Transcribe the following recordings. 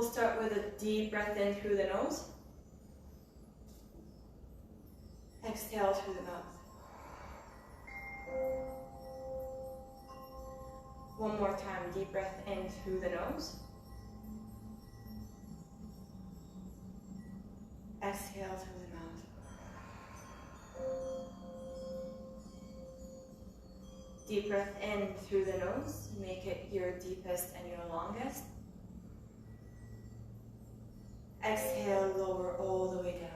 start with a deep breath in through the nose. Exhale through the mouth. One more time, deep breath in through the nose. Exhale through the mouth. Deep breath in through the nose. Make it your deepest and your longest. Exhale, lower all the way down.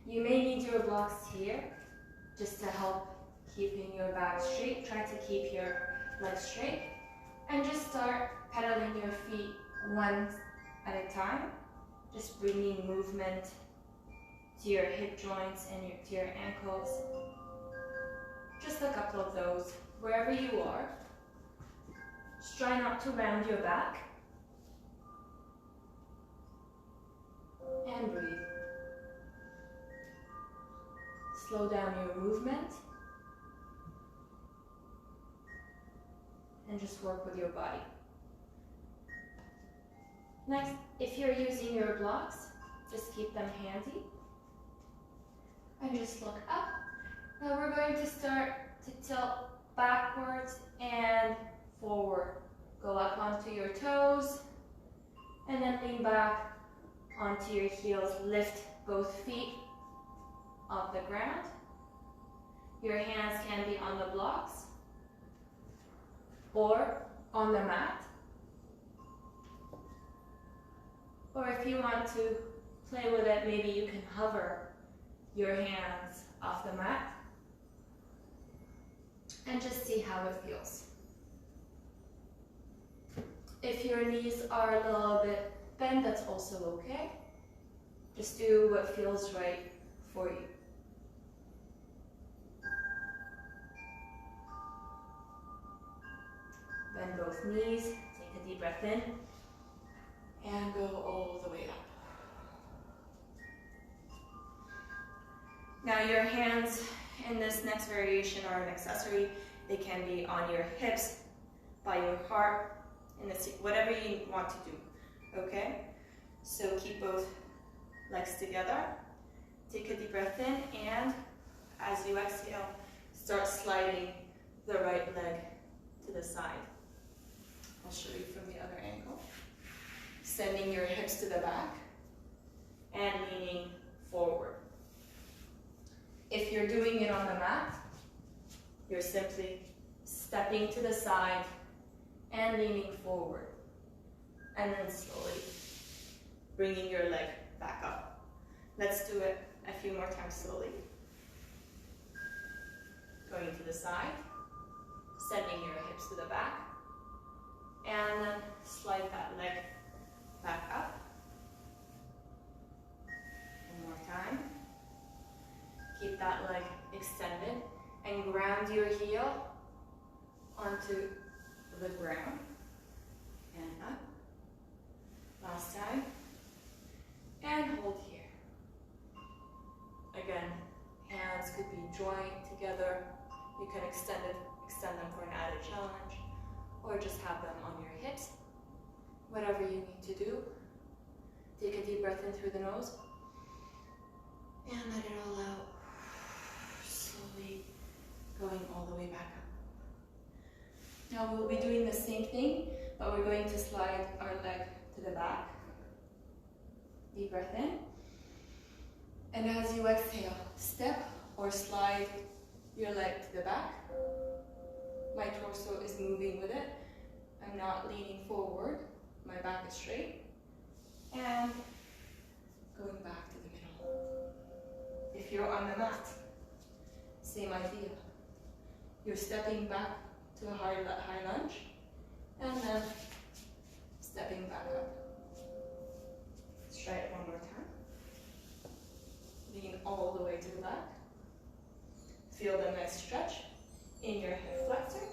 You may need your blocks here just to help keeping your back straight. Try to keep your legs straight and just start pedaling your feet one at a time. Just bringing movement to your hip joints and to your ankles. Just a couple of those wherever you are. Just try not to round your back. And breathe. Slow down your movement. And just work with your body. Next, if you're using your blocks, just keep them handy. And just look up. Now we're going to start to tilt backwards and forward. Go up onto your toes and then lean back onto your heels. Lift both feet off the ground. Your hands can be on the blocks or on the mat. Or if you want to play with it, maybe you can hover your hands off the mat and just see how it feels. If your knees are a little bit bent, that's also okay. Just do what feels right for you. Bend both knees, take a deep breath in, and go all the way up. Now your hands in this next variation are an accessory. They can be on your hips, by your heart, in the seat, whatever you want to do, okay? So keep both legs together. Take a deep breath in, and as you exhale, start sliding the right leg to the side. I'll show you from the other angle. Sending your hips to the back and leaning forward. If you're doing it on the mat, you're simply stepping to the side and leaning forward. And then slowly bringing your leg back up. Let's do it a few more times slowly. Going to the side, sending your hips to the back, and then slide that leg back up. One more time. Keep that leg extended and ground your heel onto the ground and up. Last time. And hold here. Again, hands could be joined together. You can extend them for an added challenge, or just have them on your hips. Whatever you need to do. Take a deep breath in through the nose and let it all out. Slowly going all the way back up. Now we'll be doing the same thing, but we're going to slide our leg to the back. Deep breath in. And as you exhale, step or slide your leg to the back. My torso is moving with it. I'm not leaning forward. My back is straight. And going back to the middle. If you're on the mat, same idea. You're stepping back to a high lunge, and then stepping back up. Let's try it one more time. Lean all the way to the back. Feel the nice stretch in your hip flexor,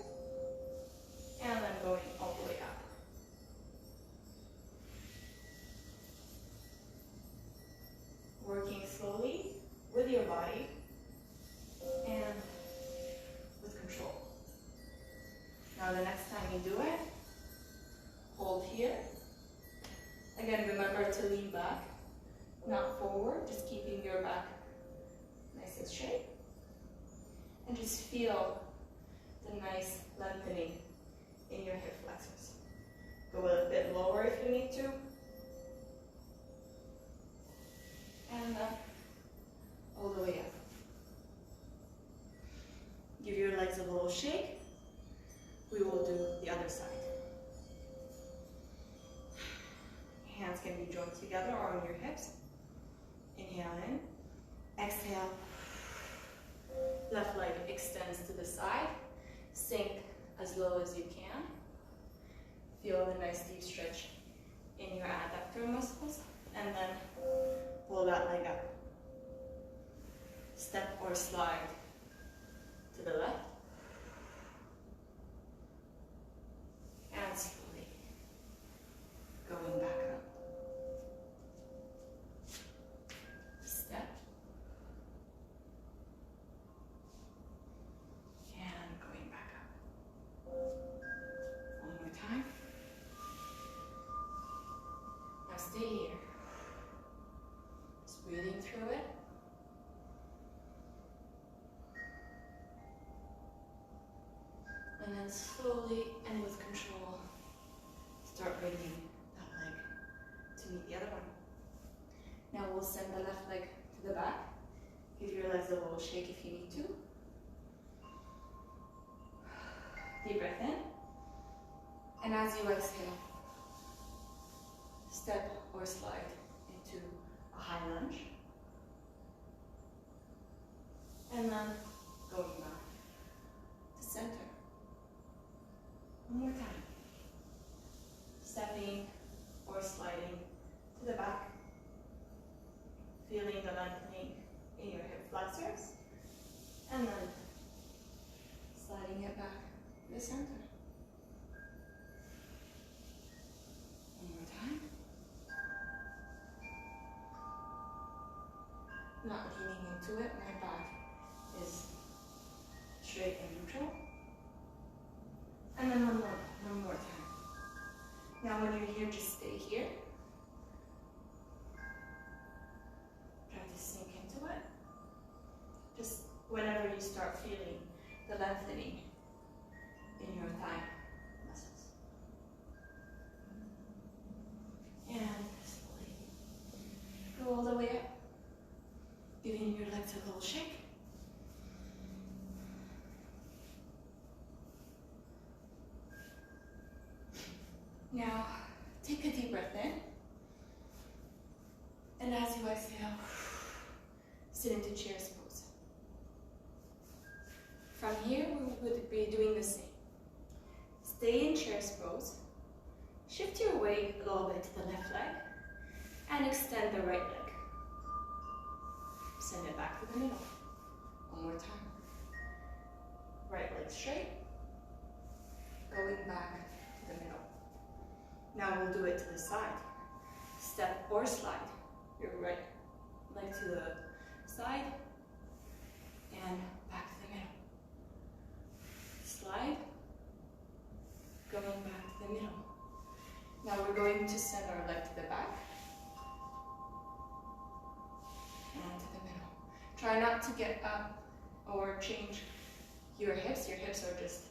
and then going all the way up. Working slowly with your body and with control. Now the next time you do it, hold here. Again, remember to lean back, not forward, just keeping your back nice and straight. And just feel the nice lengthening in your hip flexors. Go a little bit lower if you need to. And all the way up. Give your legs a little shake. We will do the other side. Hands can be joined together or on your hips. Inhale in. Exhale. Left leg extends to the side. Sink as low as you can. Feel the nice deep stretch in your adductor muscles. And then pull that leg up. Step or slide to the left. And slowly going back up. Step. And going back up. One more time. Now stay here. Just breathing through it. And then slowly and with control, start bringing that leg to meet the other one. Now we'll send the left leg to the back. Give your legs a little shake if you need to. Deep breath in. And as you exhale, step or slide into a high lunge. And then going back to center. One more time. Stepping or sliding to the back. Feeling the lengthening in your hip flexors. And then sliding it back to the center. One more time. Not leaning into it, my back is straight and neutral. And then one more time. Now when you're here, just stay here. Try to sink into it. Just whenever you start feeling the lengthening in your thigh muscles. And slowly go all the way up, giving your legs a little shake. Now, take a deep breath in, and as you exhale, sit into child's pose. From here, we would be doing the same. Stay in child's pose, shift your weight a little bit to the left leg, and extend the right leg. Send it back to the middle. One more time. Right leg straight, going back to the middle. Now we'll do it to the side. Step or slide your right leg to the side and back to the middle. Slide, going back to the middle. Now we're going to send our leg to the back and to the middle. Try not to get up or change your hips. Your hips are just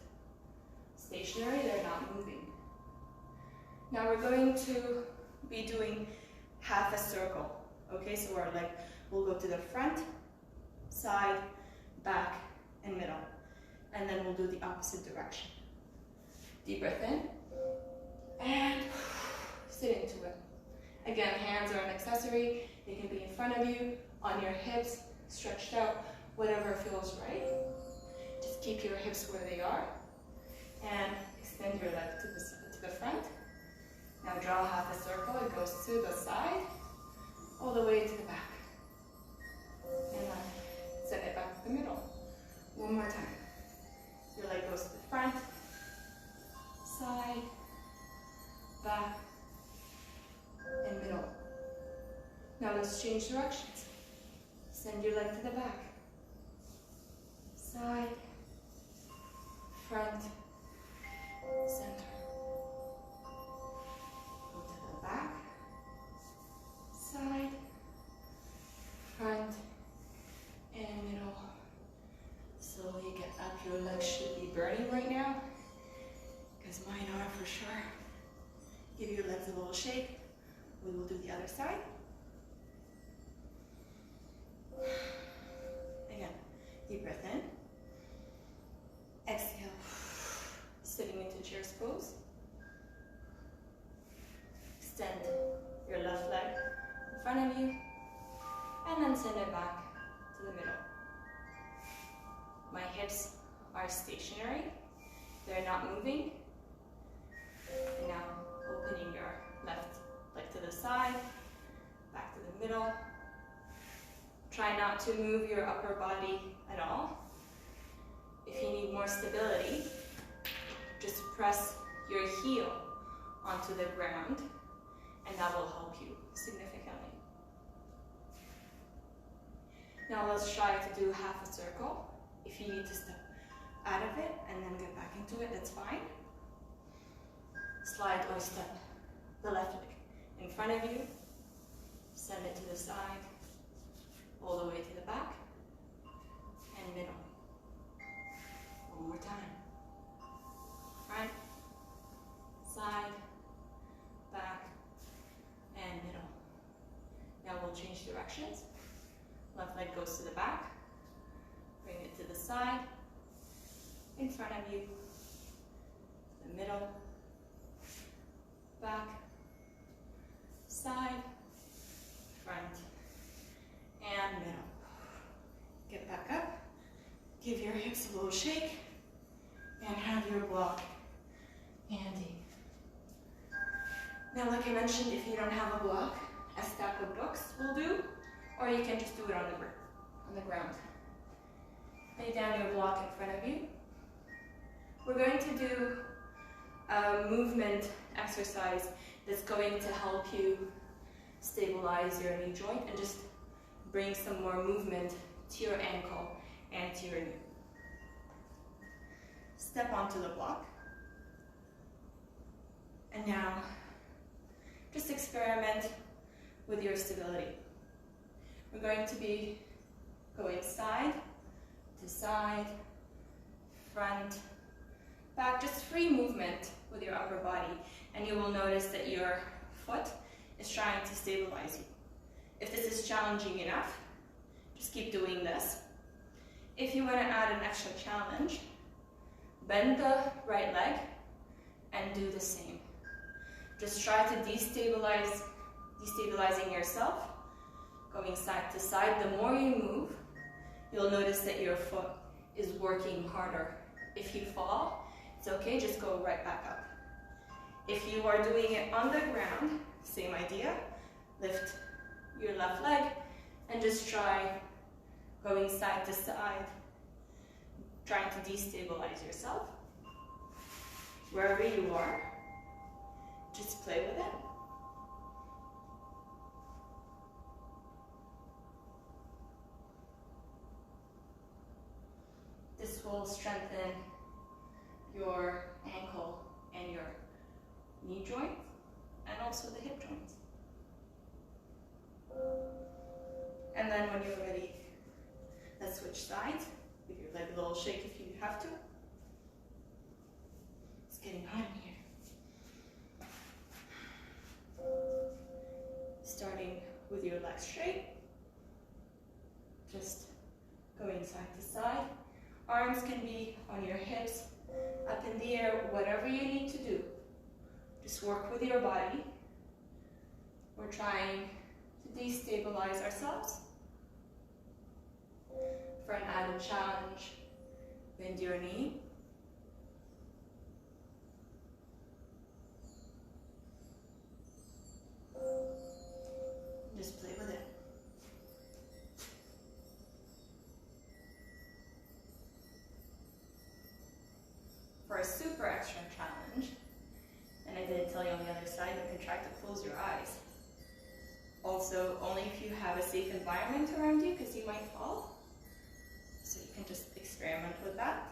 stationary, they're not moving. Now we're going to be doing half a circle. Okay, so our leg will go to the front, side, back, and middle. And then we'll do the opposite direction. Deep breath in, and sit into it. Again, hands are an accessory. They can be in front of you, on your hips, stretched out, whatever feels right. Just keep your hips where they are, and extend your leg to the front. Now draw half a circle, it goes to the side, all the way to the back. And then send it back to the middle. One more time. Your leg goes to the front, side, back, and middle. Now let's change directions. Send your leg to the back, side, front, because mine are for sure. Give your legs a little shake. We will do the other side. Again, deep breath in. Exhale, sitting into child's pose. Extend your left leg in front of you, and then send it back to the middle. My hips are stationary, they're not moving. And now opening your left leg to the side, back to the middle. Try not to move your upper body at all. If you need more stability, just press your heel onto the ground, and that will help you significantly. Now let's try to do half a circle. If you need to step out of it and then get back into it, that's fine. Slide or step the left leg in front of you, send it to the side, all the way to the back, and middle. One more time. Front, side, back, and middle. Now we'll change directions. Left leg goes to the back, bring it to the side, in front of you, the middle, back, side, front, and middle. Get back up, give your hips a little shake, and have your block handy. Now, like I mentioned, if you don't have a block, a stack of books will do, or you can just do it on the ground. Lay down your block in front of you. We're going to do a movement exercise that's going to help you stabilize your knee joint and just bring some more movement to your ankle and to your knee. Step onto the block. And now, just experiment with your stability. We're going to be going side to side, front, back, just free movement with your upper body. And you will notice that your foot is trying to stabilize you. If this is challenging enough, just keep doing this. If you want to add an extra challenge, bend the right leg and do the same. Just try to destabilizing yourself, going side to side. The more you move, you'll notice that your foot is working harder. If you fall, it's okay, just go right back up. If you are doing it on the ground, same idea. Lift your left leg and just try going side to side, trying to destabilize yourself. Wherever you are, just play with it. This will strengthen your ankle and your knee joints, and also the hip joints. And then when you're ready, let's switch sides. Give your leg a little shake if you have to. It's getting hot in here. Starting with your legs straight. Just going side to side. Arms can be on your hips, up in the air, whatever you need to do. Just work with your body. We're trying to destabilize ourselves. For an added challenge, bend your knee. Just play with it. For a super extra challenge, and I didn't tell you on the other side, you can try to close your eyes. Also, only if you have a safe environment around you, because you might fall. So you can just experiment with that.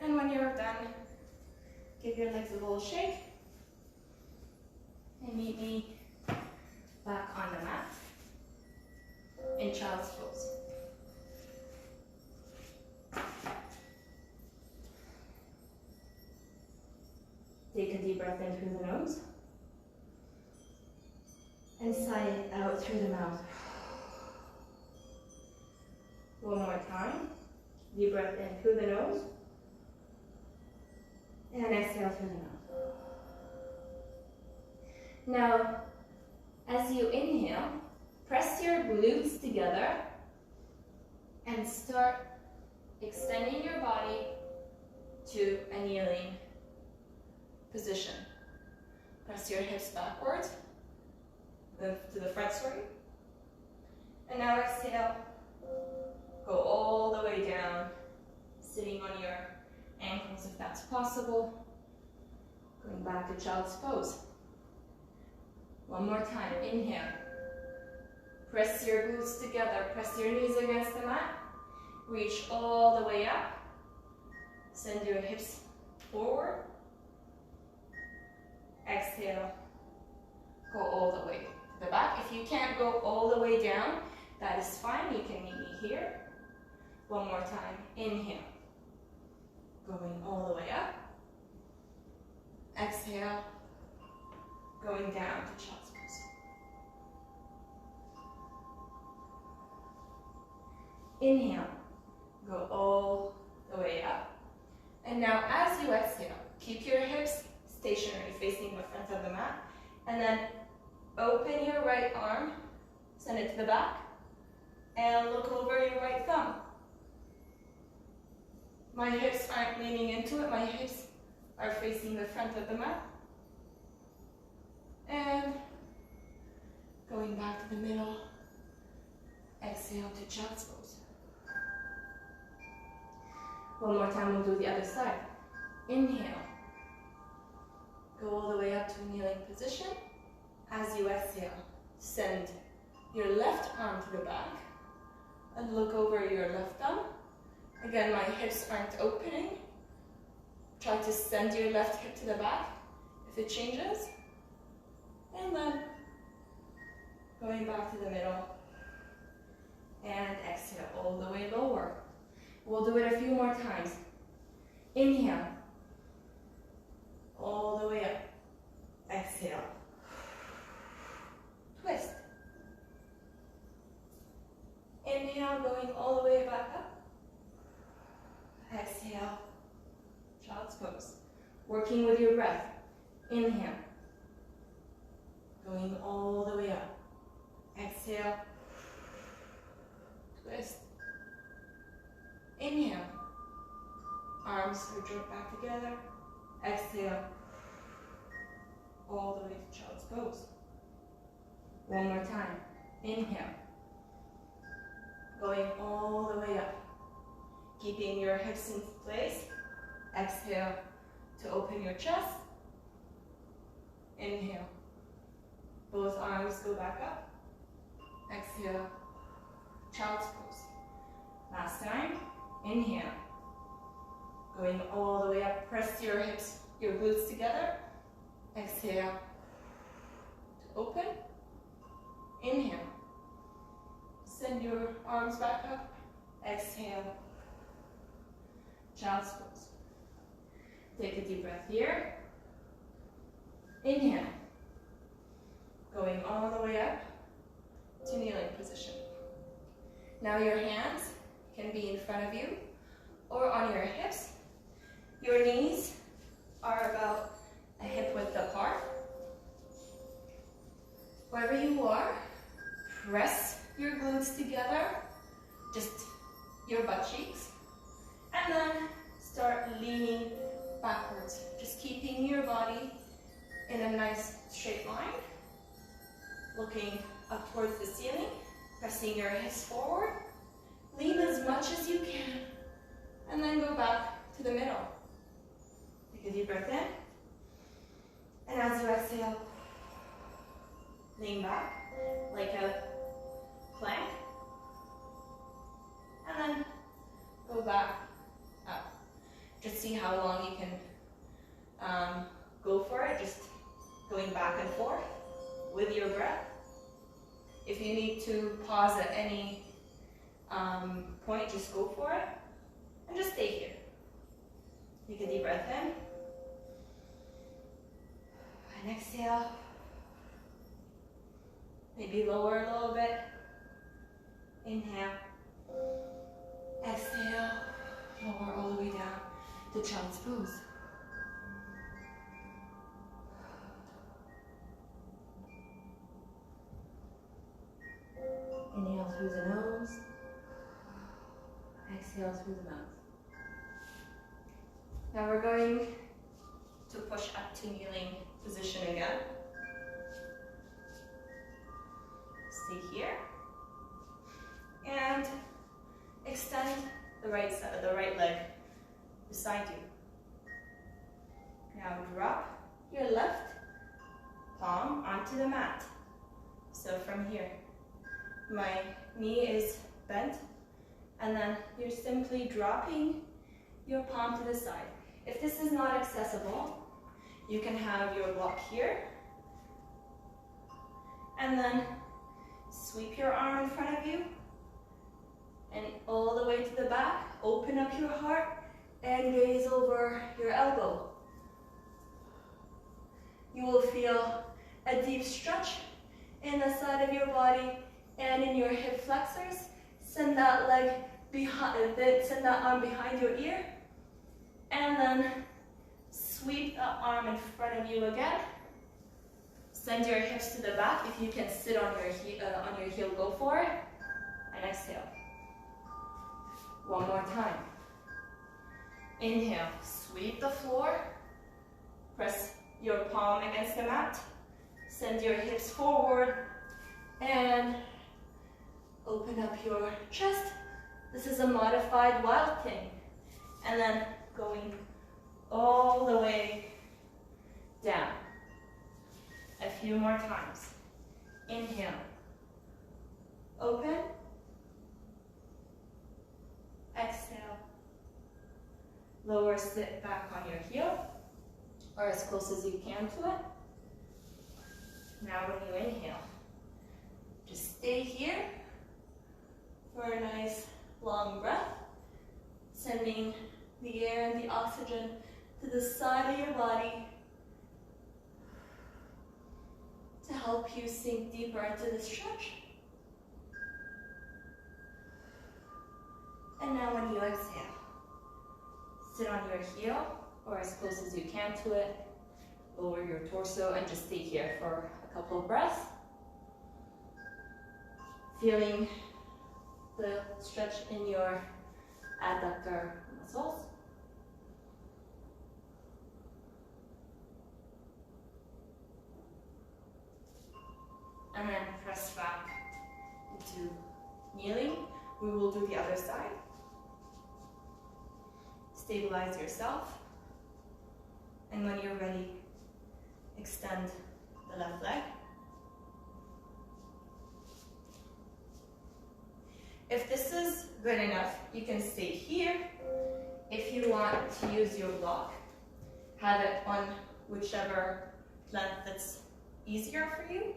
And when you're done, give your legs a little shake. And meet me back on the mat in child's pose. Take a deep breath in through the nose. And sigh it out through the mouth. One more time. Deep breath in through the nose. And exhale through the mouth. Now, as you inhale, press your glutes together and start extending your body to a kneeling position. Press your hips backwards, to the front, sorry. And now exhale, go all the way down, sitting on your ankles if that's possible. Going back to child's pose. One more time, inhale. Press your glutes together, press your knees against the mat. Reach all the way up. Send your hips forward. Exhale, go all the way to the back. If you can't go all the way down, that is fine. You can meet me here. One more time, inhale. Going all the way up. Exhale, going down to child's pose. Inhale, go all the way up. And now as you exhale, keep your hips stationary, facing the front of the mat. And then open your right arm, send it to the back, and look over your right thumb. My hips aren't leaning into it, my hips are facing the front of the mat. And going back to the middle, exhale to child's pose. One more time, we'll do the other side. Inhale, go all the way up to a kneeling position. As you exhale, send your left arm to the back and look over your left thumb. Again, my hips aren't opening. Try to send your left hip to the back if it changes. And then going back to the middle and exhale all the way lower. We'll do it a few more times. Inhale, all the way up. Exhale, twist. Inhale, going all the way back up. Exhale, child's pose. Working with your breath. Inhale, going all the way up. Exhale, twist. Inhale, arms are drawn back together. Exhale, all the way to child's pose. One more time. Inhale, going all the way up. Keeping your hips in place. Exhale to open your chest. Inhale, both arms go back up. Exhale, child's pose. Last time. Inhale, going all the way up. Press your hips, your glutes together. Exhale to open. Inhale, send your arms back up. Exhale, child's pose. Take a deep breath here. Inhale, going all the way up to kneeling position. Now your hands can be in front of you or on your hips. Your knees are about a hip width apart. Wherever you are, press your glutes together, just your butt cheeks, and then start leaning backwards, just keeping your body in a nice straight line, looking up towards the ceiling, pressing your hips forward. Lean as much as you can, and then go back to the middle. Take a deep breath in, and as you exhale, lean back like a plank, and then go back up. Just see how long you can go for it, just going back and forth with your breath. If you need to pause at any point, just go for it and just stay here. Take a deep breath in And exhale. Maybe lower a little bit. Inhale. Exhale. Lower all the way down to child's pose. Inhale through the nose. Exhale through the mouth. Now we're going to push up to kneeling position again. Stay here. And extend the right side, the right leg beside you. Now drop your left palm onto the mat. So from here, my knee is bent, and then you're simply dropping your palm to the side. If this is not accessible, you can have your block here, and then sweep your arm in front of you, and all the way to the back, open up your heart, and gaze over your elbow. You will feel a deep stretch in the side of your body and in your hip flexors. Send that leg behind, send that arm behind your ear, and then sweep the arm in front of you again. Send your hips to the back. If you can sit on your heel, go for it. And exhale. One more time. Inhale, sweep the floor. Press your palm against the mat. Send your hips forward and open up your chest. This is a modified wild thing. And then going all the way down. A few more times. Inhale. Open. Exhale. Lower, sit back on your heel, or as close as you can to it. Now when you inhale, just stay here for a nice long breath, sending the air and the oxygen to the side of your body to help you sink deeper into the stretch. And now when you exhale, sit on your heel or as close as you can to it. Lower your torso and just stay here for a couple of breaths. Feeling the stretch in your adductor muscles. And then press back into kneeling. We will do the other side. Stabilize yourself. And when you're ready, extend the left leg. If this is good enough, you can stay here. If you want to use your block, have it on whichever length that's easier for you.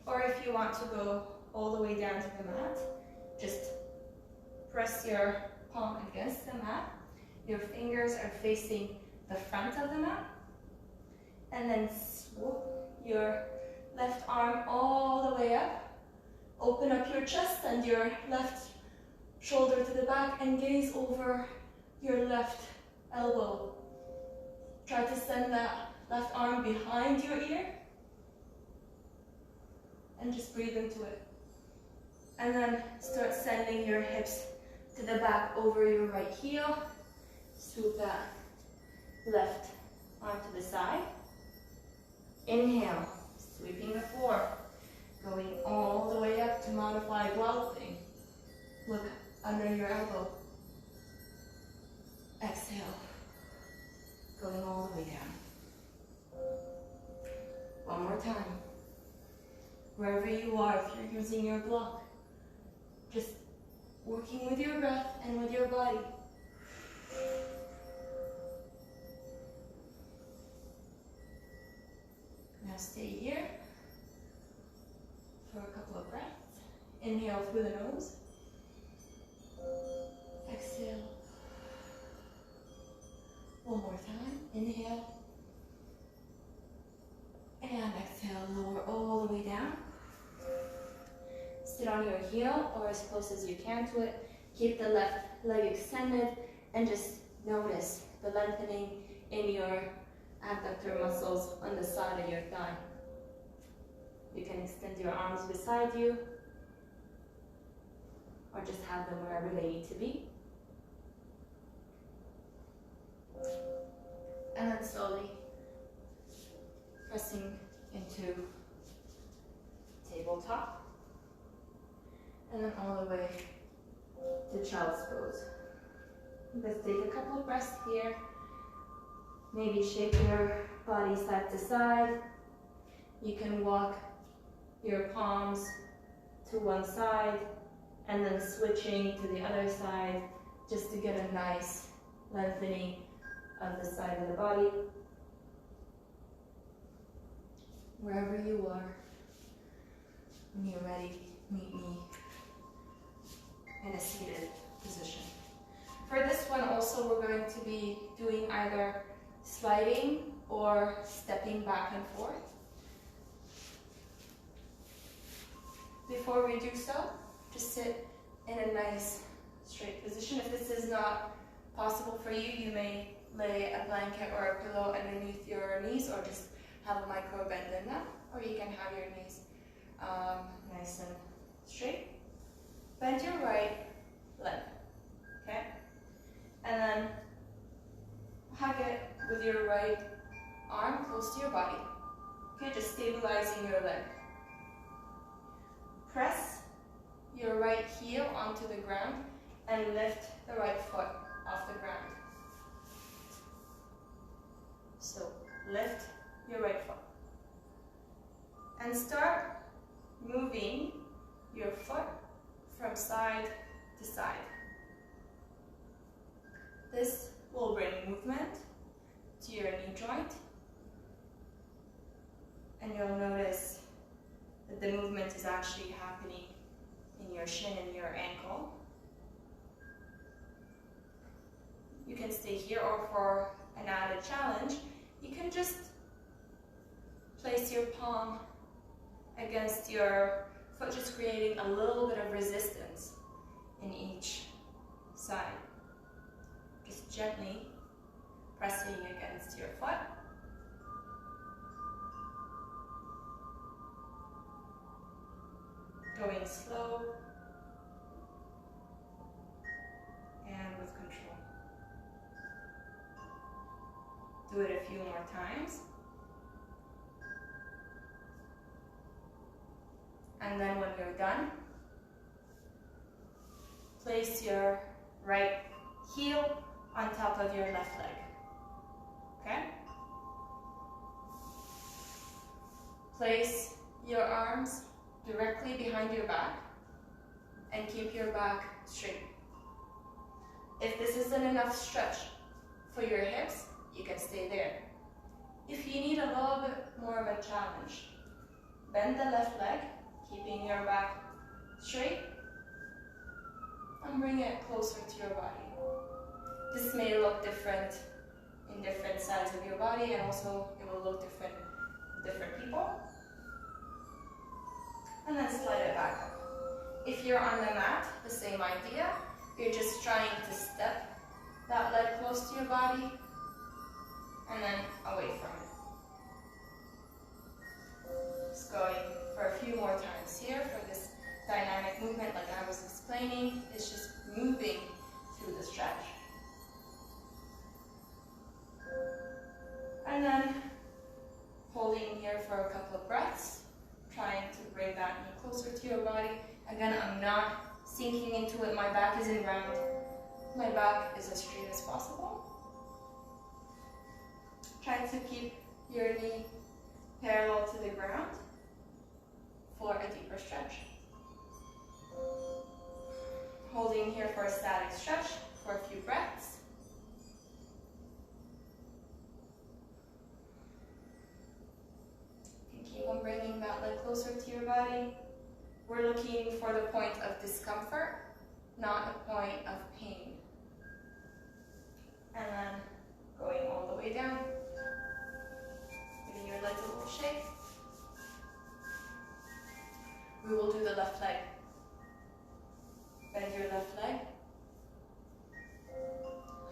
Or if you want to go all the way down to the mat, just press your palm against the mat. Your fingers are facing the front of the mat. And then swoop your left arm all the way up. Open up your chest and your left shoulder to the back and gaze over your left elbow. Try to send that left arm behind your ear. And just breathe into it. And then start sending your hips to the back over your right heel. Swoop that left arm to the side. Inhale, sweeping the floor. Going all the way up to modified wild thing. Look under your elbow. Exhale. Going all the way down. One more time. Wherever you are, if you're using your block, just working with your breath and with your body. Now stay here for a couple of breaths. Inhale through the nose. Exhale. One more time. Inhale. lower all the way down. Sit on your heel or as close as you can to it. Keep the left leg extended and just notice the lengthening in your abductor muscles on the side of your thigh. You can extend your arms beside you or just have them wherever they need to be. And then slowly pressing into tabletop. And then all the way to child's pose. Let's take a couple of breaths here. Maybe shake your body side to side. You can walk your palms to one side and then switching to the other side just to get a nice lengthening of the side of the body. Wherever you are, when you're ready, meet me in a seated position. For this one also, we're going to be doing either sliding or stepping back and forth. Before we do so, just sit in a nice straight position. If this is not possible for you, you may lay a blanket or a pillow underneath your knees or just have a micro bend in them, or you can have your knees nice and straight. Bend your right leg, okay? And then hug it with your right arm close to your body. Okay, just stabilizing your leg. Press your right heel onto the ground and lift the right foot off the ground. So lift your right foot. And start moving your foot from side to side. This will bring movement to your knee joint. And you'll notice that the movement is actually happening in your shin and your ankle. You can stay here, or for an added challenge, you can just place your palm against your foot, just creating a little bit of resistance in each side. Just gently pressing against your foot. Going slow and with control. Do it a few more times. And then when you're done, place your right heel on top of your left leg. Okay? Place your arms directly behind your back and keep your back straight. If this isn't enough stretch for your hips, you can stay there. If you need a little bit more of a challenge, bend the left leg, keeping your back straight, and bring it closer to your body. This may look different in different sides of your body, and also it will look different with different people. And then slide it back up. If you're on the mat, the same idea. You're just trying to step that leg close to your body and then away from it. Just going for a few more times here for this dynamic movement like I was explaining. It's just moving through the stretch. And then holding here for a couple of breaths. Trying to bring that knee closer to your body. Again, I'm not sinking into it. My back isn't round. My back is as straight as possible. Try to keep your knee parallel to the ground for a deeper stretch. Holding here for a static stretch for a few breaths. Keep on bringing that leg closer to your body. We're looking for the point of discomfort, not a point of pain. And then going all the way down. Giving your legs a little shake. left leg. Bend your left leg.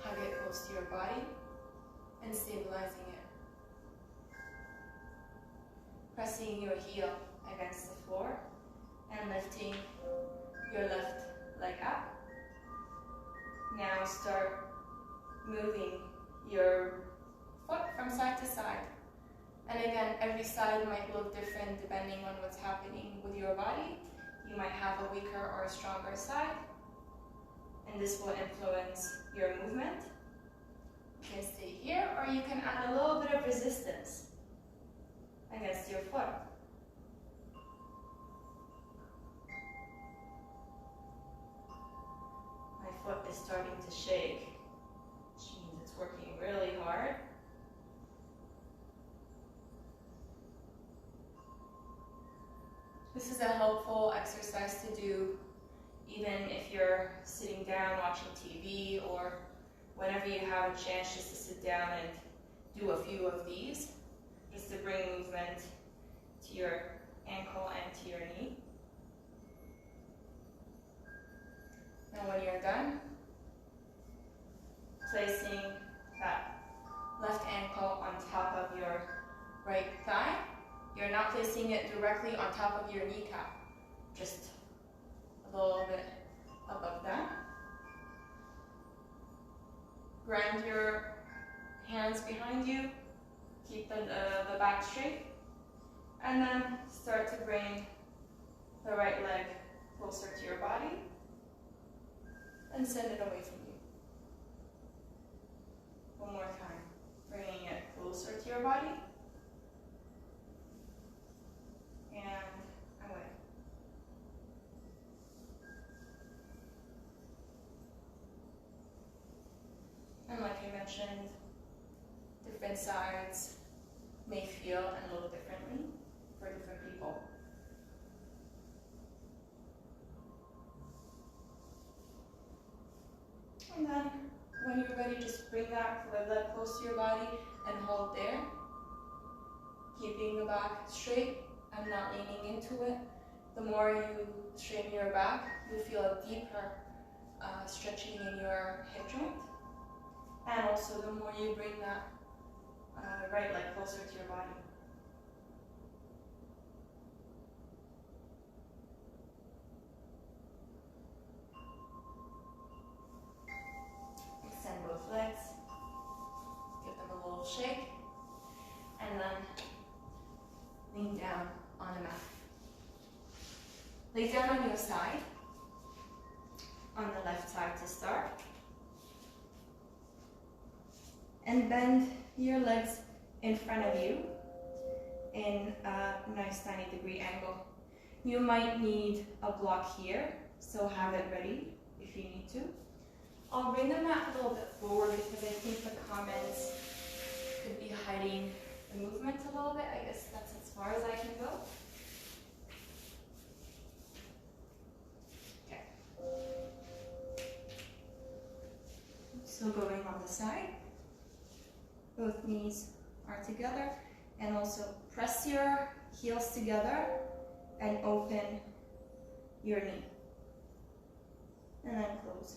Hug it close to your body and stabilizing it. Pressing your heel against the floor and lifting your left leg up. Now start moving your foot from side to side. And again, every side might look different depending on what's happening with your body. You might have a weaker or a stronger side, and this will influence your movement. You can stay here, or you can add a little bit of resistance against your foot. My foot is starting to shake, which means it's working really hard. This is a helpful exercise to do even if you're sitting down watching TV, or whenever you have a chance just to sit down and do a few of these, just to bring movement to your ankle and to your knee. Now when you're done, placing that left ankle on top of your right thigh. You're not placing it directly on top of your kneecap, just a little bit above that. Ground your hands behind you, keep the back straight, and then start to bring the right leg closer to your body and send it away from you. One more time, bringing it closer to your body and away. And like I mentioned, different sides may feel and look differently for different people. And then when you're ready, just bring that leg close to your body and hold there, keeping the back straight and not leaning into it. The more you straighten your back, you feel a deeper stretching in your hip joint. And also the more you bring that right leg closer to your body. Extend both legs, give them a little shake, and then lean down on the mat. Lay down on your side, on the left side to start. And bend your legs in front of you in a nice 90-degree angle. You might need a block here, so have it ready if you need to. I'll bring the mat a little bit forward because I think the comments could be hiding the movement a little bit. I guess that's as far as I can go. Okay. So going on the side. Both knees are together, and also press your heels together and open your knee. And then close.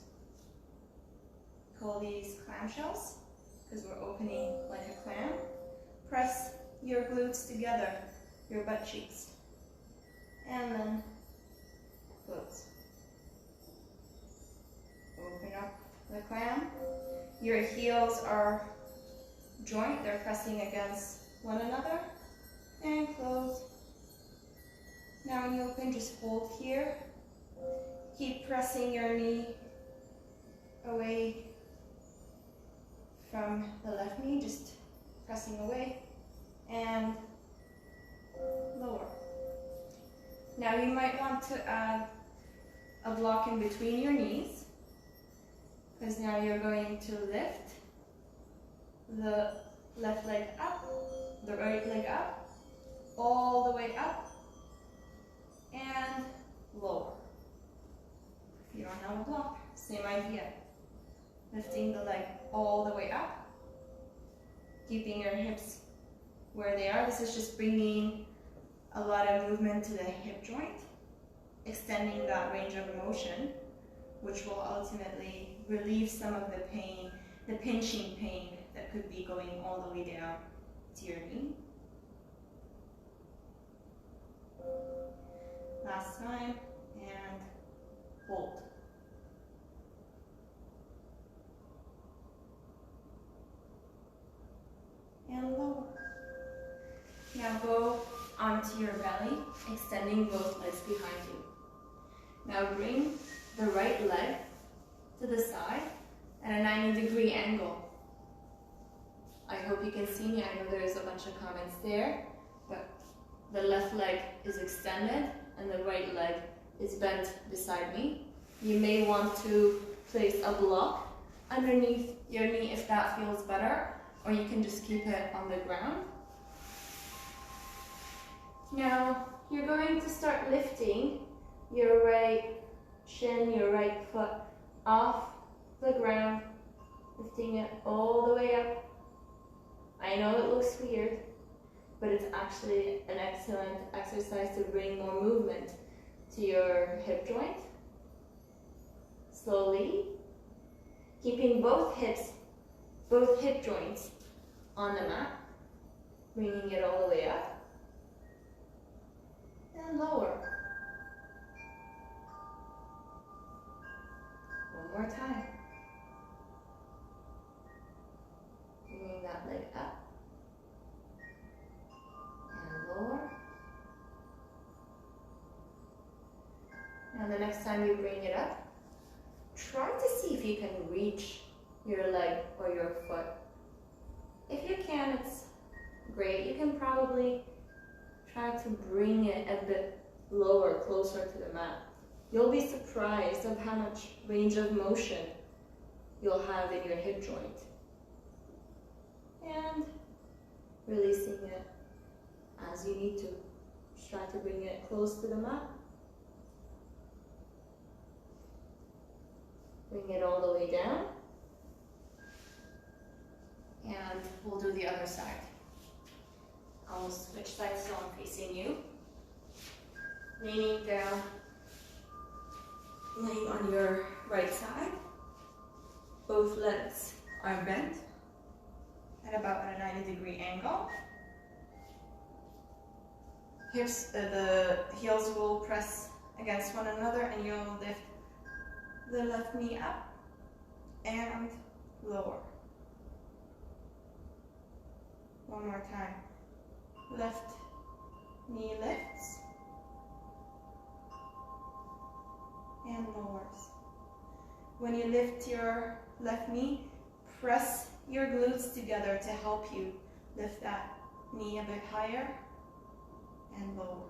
Call these clamshells because we're opening like a clam. Press your glutes together, your butt cheeks. And then close. Open up the clam. Your heels are joint, they're pressing against one another, and close. Now when you open, just hold here. Keep pressing your knee away from the left knee, just pressing away, and lower. Now you might want to add a block in between your knees, because now you're going to lift the left leg up, the right leg up, all the way up, and lower. If you don't have a block, same idea. Lifting the leg all the way up, keeping your hips where they are. This is just bringing a lot of movement to the hip joint. extending that range of motion, which will ultimately relieve some of the pain, the pinching pain that could be going all the way down to your knee. Last time, and hold. And lower. Now go onto your belly, extending both legs behind you. Now bring the right leg to the side at a 90-degree angle. I hope you can see me. I know there's a bunch of comments there, but the left leg is extended and the right leg is bent beside me. You may want to place a block underneath your knee if that feels better, or you can just keep it on the ground. Now, you're going to start lifting your right shin, your right foot off the ground, lifting it all the way up. I know it looks weird, but it's actually an excellent exercise to bring more movement to your hip joint. Slowly, keeping both hip joints on the mat, bringing it all the way up and lower. One more time. Bringing that leg up and lower. Now the next time you bring it up, try to see if you can reach your leg or your foot. If you can, it's great. You can probably try to bring it a bit lower, closer to the mat. You'll be surprised of how much range of motion you'll have in your hip joint. And releasing it as you need to. Just try to bring it close to the mat. Bring it all the way down. And we'll do the other side. I'll switch sides so I'm facing you. Leaning down, laying on your right side. Both legs are bent at about a 90-degree angle. Hips, the heels will press against one another, and you'll lift the left knee up and lower. One more time. Left knee lifts and lowers. When you lift your left knee, press your glutes together to help you lift that knee a bit higher and lower.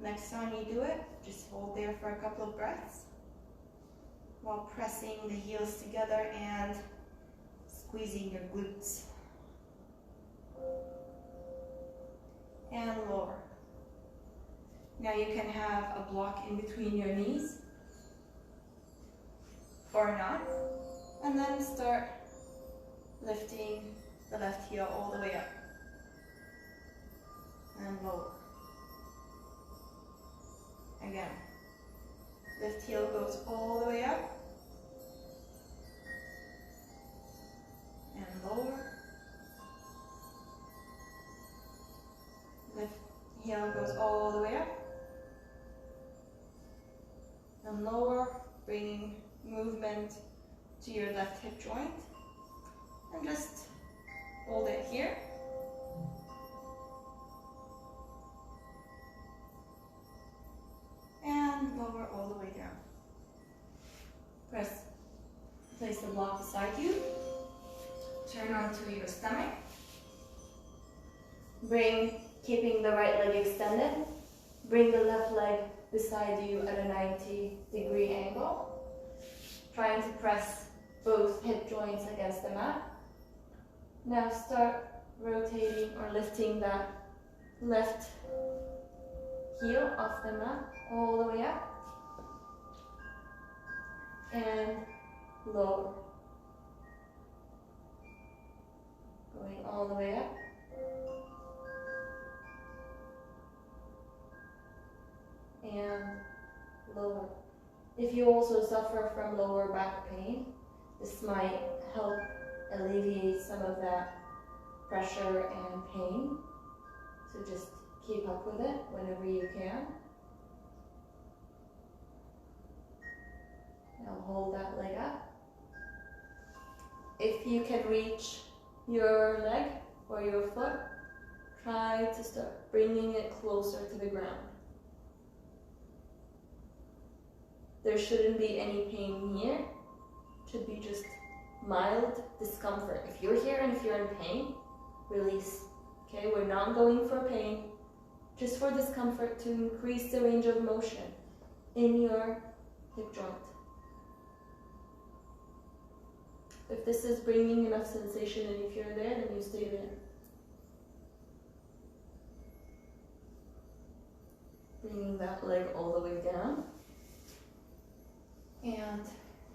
Next time you do it, just hold there for a couple of breaths while pressing the heels together and squeezing your glutes. And lower. Now you can have a block in between your knees or not, and then start lifting the left heel all the way up and lower. Again, left heel goes all the way up and lower. Left heel goes all the way up and lower, bringing movement to your left hip joint, and just hold it here. And lower all the way down. Place the block beside you. Turn onto your stomach. Keeping the right leg extended, bring the left leg beside you at a 90-degree angle. Trying to press both hip joints against the mat. Now start rotating or lifting that left heel off the mat all the way up and lower. Going all the way up and lower. If you also suffer from lower back pain, this might help alleviate some of that pressure and pain. So just keep up with it whenever you can. Now hold that leg up. If you can reach your leg or your foot, try to start bringing it closer to the ground. There shouldn't be any pain here. It should be just mild discomfort. If you're here and if you're in pain, release. Okay, we're not going for pain, just for discomfort to increase the range of motion in your hip joint. If this is bringing enough sensation and if you're there, then you stay there. Bringing that leg all the way down. And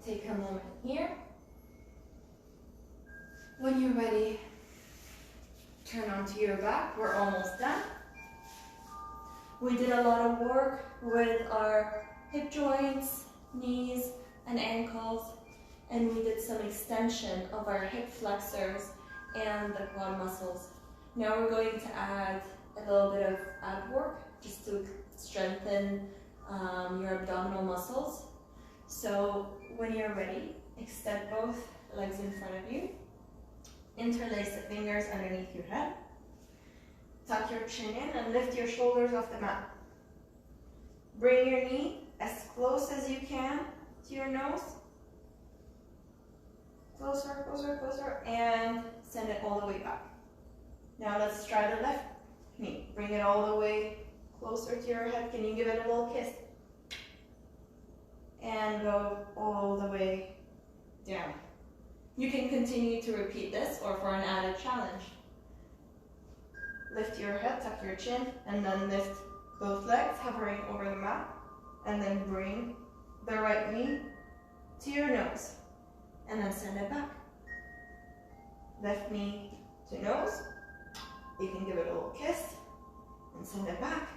take a moment here. When you're ready, turn onto your back. We're almost done. We did a lot of work with our hip joints, knees, and ankles, and we did some extension of our hip flexors and the quad muscles. Now we're going to add a little bit of ab work just to strengthen your abdominal muscles. So when you're ready, extend both legs in front of you. Interlace the fingers underneath your head. Tuck your chin in and lift your shoulders off the mat. Bring your knee as close as you can to your nose. Closer, closer, closer, and send it all the way back. Now let's try the left knee. Bring it all the way closer to your head. Can you give it a little kiss? And go all the way down. You can continue to repeat this or for an added challenge. Lift your head, tuck your chin, and then lift both legs, hovering over the mat, and then bring the right knee to your nose, and then send it back. Left knee to nose. You can give it a little kiss and send it back.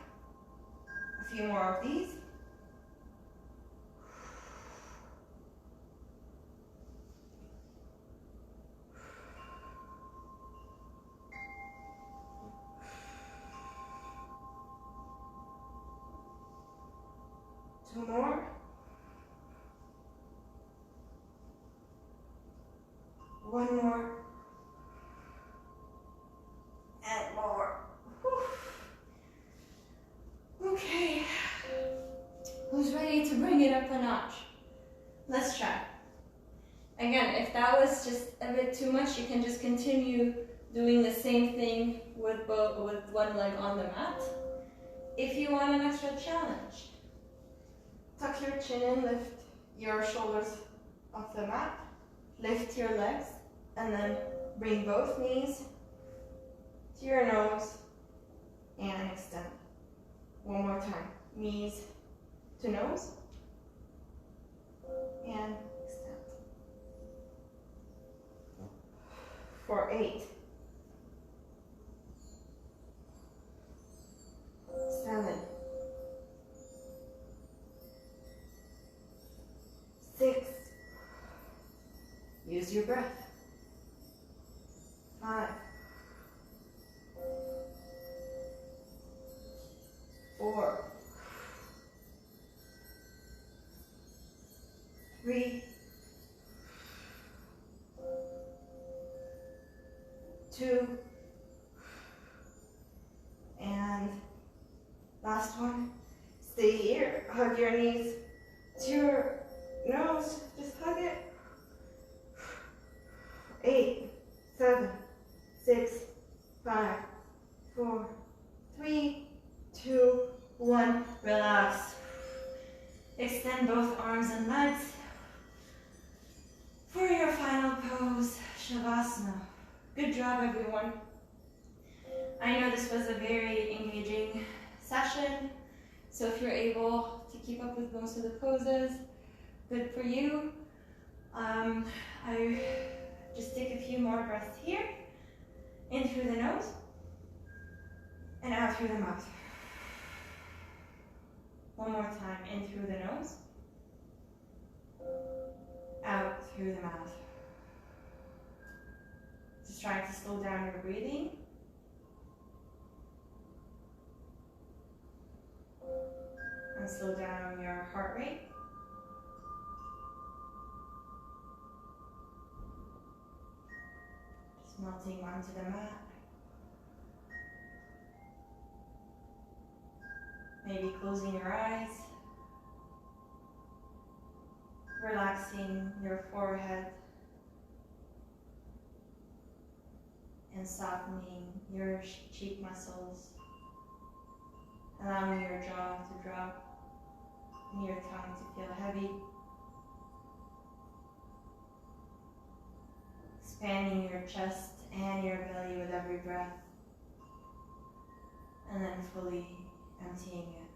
A few more of these. Two more. One more. And more. Whew. Okay. Who's ready to bring it up a notch? Let's try. Again, if that was just a bit too much, you can just continue doing the same thing with one leg on the mat. If you want an extra challenge, tuck your chin in, lift your shoulders off the mat, lift your legs, and then bring both knees to your nose and extend. One more time. Knees to nose and extend. For 8. 7. 6. Use your breath. 5. 4. 3. 2. And last one. Stay here. Hug your knees to your nose. Just hug it. 8, 7, 6, 5, 4, 3, 2, 1. Relax. Extend both arms and legs for your final pose, Shavasana. Good job, everyone. I know this was a very engaging session, so if you're able to keep up with most of the poses, good for you. I just take a few more breaths here, in through the nose, and out through the mouth. One more time, in through the nose, out through the mouth. Just trying to slow down your breathing. And slow down your heart rate. Just melting onto the mat. Maybe closing your eyes. Relaxing your forehead. And softening your cheek muscles. Allowing your jaw to drop and your tongue to feel heavy. Expanding your chest and your belly with every breath. And then fully emptying it.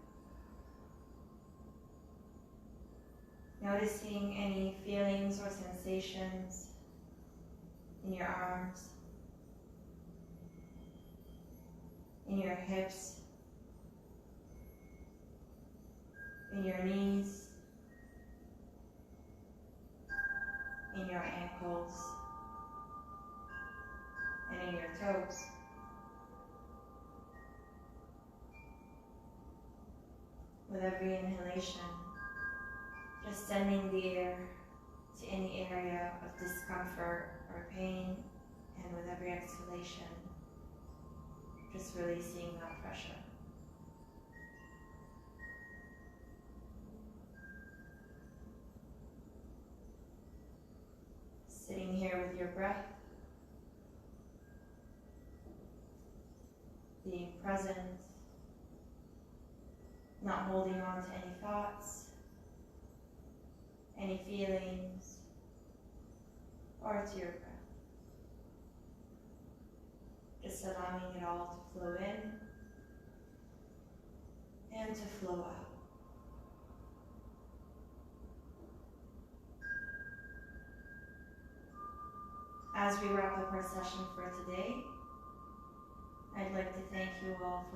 Noticing any feelings or sensations in your arms, in your hips, in your knees, in your ankles, and in your toes. With every inhalation, just sending the air to any area of discomfort or pain, and with every exhalation, just releasing that pressure. Sitting here with your breath, being present, not holding on to any thoughts, any feelings, or to your breath. Just allowing it all to flow in and to flow out. As we wrap up our session for today, I'd like to thank you all for